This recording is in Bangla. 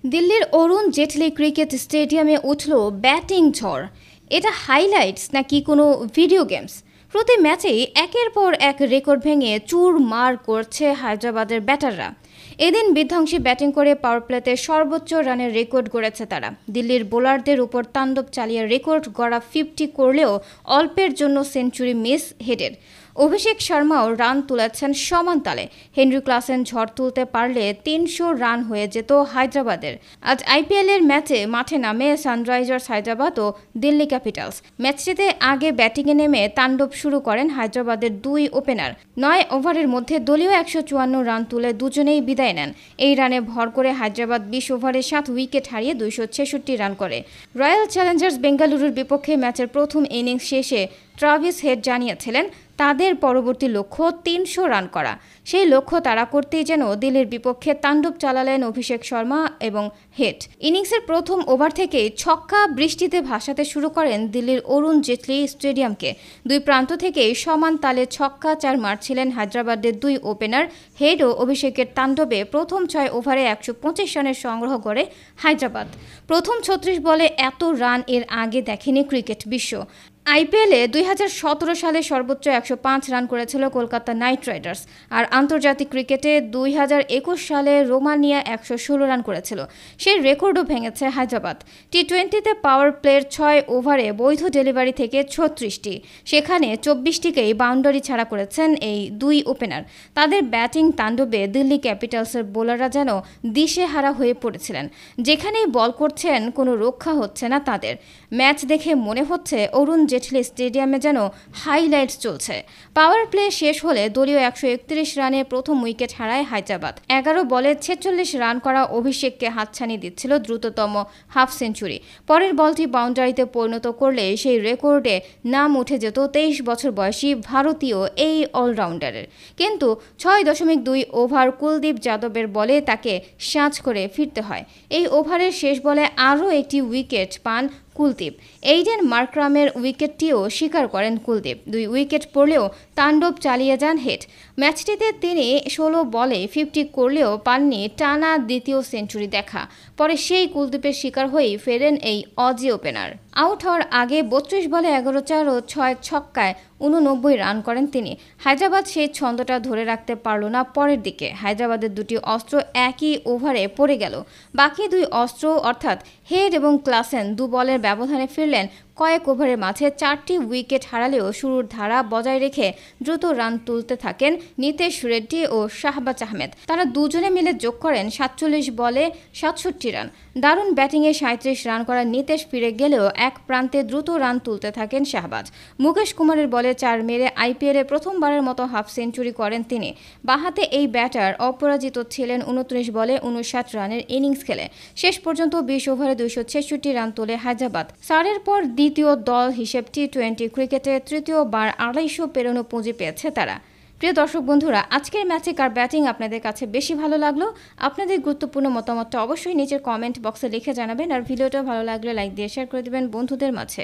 দিল্লির অরুণ জেটলি ক্রিকেট স্টেডিয়ামে উঠল ব্যাটিং ঝড়। এটা হাইলাইটস নাকি কোনো ভিডিও গেমস? প্রতি ম্যাচেই একের পর এক রেকর্ড ভেঙে চুরমার করছে হায়দ্রাবাদের ব্যাটাররা। এদিন বিধ্বংসী ব্যাটিং করে পাওয়ার প্লেতে সর্বোচ্চ রানের রেকর্ড গড়েছে তারা। দিল্লির বোলারদের উপর তাণ্ডব চালিয়ে রেকর্ড গড়া 50 করলেও অল্পের জন্য সেঞ্চুরি মিস হেডের। অভিষেক শর্মাও রান তুলেছেন সমান তালে। হেনরি ক্লাসেন ঝড় তুলতে পারলে 300 রান হয়ে যেত হায়দ্রাবাদের। আজ আইপিএলের ম্যাচে মাঠে নামে সানরাইজার্স হায়দ্রাবাদ ও দিল্লি ক্যাপিটালস। ম্যাচটিতে আগে ব্যাটিংয়ে নেমে তাণ্ডব শুরু করেন হায়দ্রাবাদের দুই ওপেনার। 9 ওভারের মধ্যে দলীয় 154 রান তুলে দুজনেই বিদায় নেন। এই রানে ভর করে হায়দ্রাবাদ 20 ওভারে 7 উইকেট হারিয়ে 266 রান করে। রয়্যাল চ্যালেঞ্জার্স বেঙ্গালুরুর বিপক্ষে ম্যাচের প্রথম ইনিংস শেষে ট্রাভিস হেড জানিয়েছিলেন তাদের পরবর্তী লক্ষ্য 300 রান করা। সেই লক্ষ্য তাড়া করতেই যেন দিল্লির বিপক্ষে তাণ্ডব চালালেন অভিষেক শর্মা এবং হেড। ইনিংসের প্রথম ওভার থেকেই ছক্কা বৃষ্টিতে ভাসাতে শুরু করেন দিল্লির অরুণ জেটলি স্টেডিয়ামকে। দুই প্রান্ত থেকেই সমান তালে ছক্কা 4 মারছিলেন হায়দ্রাবাদের দুই ওপেনার। হেড ও অভিষেকের তাণ্ডবে প্রথম 6 ওভারে 125 রানের সংগ্রহ করে হায়দ্রাবাদ। প্রথম 36 বলে এত রান এর আগে দেখেনি ক্রিকেট বিশ্ব। আইপিএলে 2017 সালে সর্বোচ্চ 105 রান করেছিল কলকাতা নাইট রাইডার্স, আর আন্তর্জাতিক ক্রিকেটে 2021 সালে রোমানিয়া 116 রান করেছিল। সেই রেকর্ডও ভেঙেছে হায়দ্রাবাদ। টি-20তে পাওয়ার প্লের 6 ওভারে বৈধ ডেলিভারি থেকে 36টি, সেখানে 24টিকেই বাউন্ডারি ছাড়া করেছেন এই দুই ওপেনার। তাদের ব্যাটিং তাণ্ডবে দিল্লি ক্যাপিটালসের বোলাররা যেন দিশেহারা হয়ে পড়েছিলেন। যেখানেই বল করছেন কোনো রক্ষা হচ্ছে না তাদের। ম্যাচ দেখে মনে হচ্ছে অরুণ জেটলি স্টেডিয়ামে যেন হাইলাইটস চলছে। পাওয়ার প্লে শেষ হলে দলীয় 131 রানে প্রথম উইকেট হারায় হায়দ্রাবাদ। 11 বলে 46 রান করা অভিষেককে হাতছানি দিচ্ছিল দ্রুততম হাফ সেঞ্চুরি। পরের বলটি বাউন্ডারিতে পরিণত করলে সেই রেকর্ডে নাম উঠে যেত 23 বছর বয়সী ভারতীয় এই অলরাউন্ডারের। কিন্তু 6.2 ওভার কুলদীপ যাদবের বলে তাকে সাজ করে ফিরতে হয়। এই ওভারের শেষ বলে আরও একটি উইকেট পান কুলদীপ। এইডেন মার্ক্রামের উইকেটটিও স্বীকার করেন কুলদীপ। 2 উইকেট পড়লেও তাণ্ডব চালিয়ে যান হেড। ম্যাচটিতে তিনি 16 বলে 50 করলেও পাননি টানা দ্বিতীয় সেঞ্চুরি দেখা। পরে সেই কুলদীপের শিকার হয়েই ফেরেন এই অজি ওপেনার। আউট হওয়ার আগে 32 বলে 11-4 ও 6 ছক্কায় 89 রান করেন তিনি। হায়দ্রাবাদ সেই ছন্দটা ধরে রাখতে পারল না পরের দিকে। হায়দ্রাবাদের দুটি অস্ত্র একই ওভারে পড়ে গেল। বাকি দুই অস্ত্র অর্থাৎ হেড এবং ক্লাসেন 2 বলের ব্যবধানে ফিরলেন। কয়েক ওভারের মাঝে 4টি উইকেট হারালেও শুরুর ধারা বজায় রেখে দ্রুত রান তুলতে থাকেন নিতেশ রেড্ডি ও শাহবাজ আহমেদ। তারা দুজনে মিলে যোগ করেন 47 বলে 67 রান। দারুণ ব্যাটিংয়ে 37 রান করা নিতেশ ফিরে গেলেও এক প্রান্তে দ্রুত রান তুলতে থাকেন শাহবাজ। মুকেশ কুমারের বলে 4 মেরে আইপিএলে প্রথমবারের মতো হাফ সেঞ্চুরি করেন তিনি। বাঁহাতে এই ব্যাটার অপরাজিত ছিলেন 29 বলে 59 রানের ইনিংস খেলে। শেষ পর্যন্ত 20 ওভারে 266 রান তোলে হায়দ্রাবাদ। সারের পর দ্বিতীয় দল হিসেব টি-20 ক্রিকেটে তৃতীয়বার 250 পেরোনো পুঁজি পেয়েছে তারা। প্রিয় দর্শক বন্ধুরা, আজকের ম্যাচে কার ব্যাটিং আপনাদের কাছে বেশি ভালো লাগলো? আপনাদের গুরুত্বপূর্ণ মতামতটা অবশ্যই নিচের কমেন্ট বক্সে লিখে জানাবেন। আর ভিডিওটা ভালো লাগলে লাইক দিয়ে শেয়ার করে দেবেন বন্ধুদের মাঝে।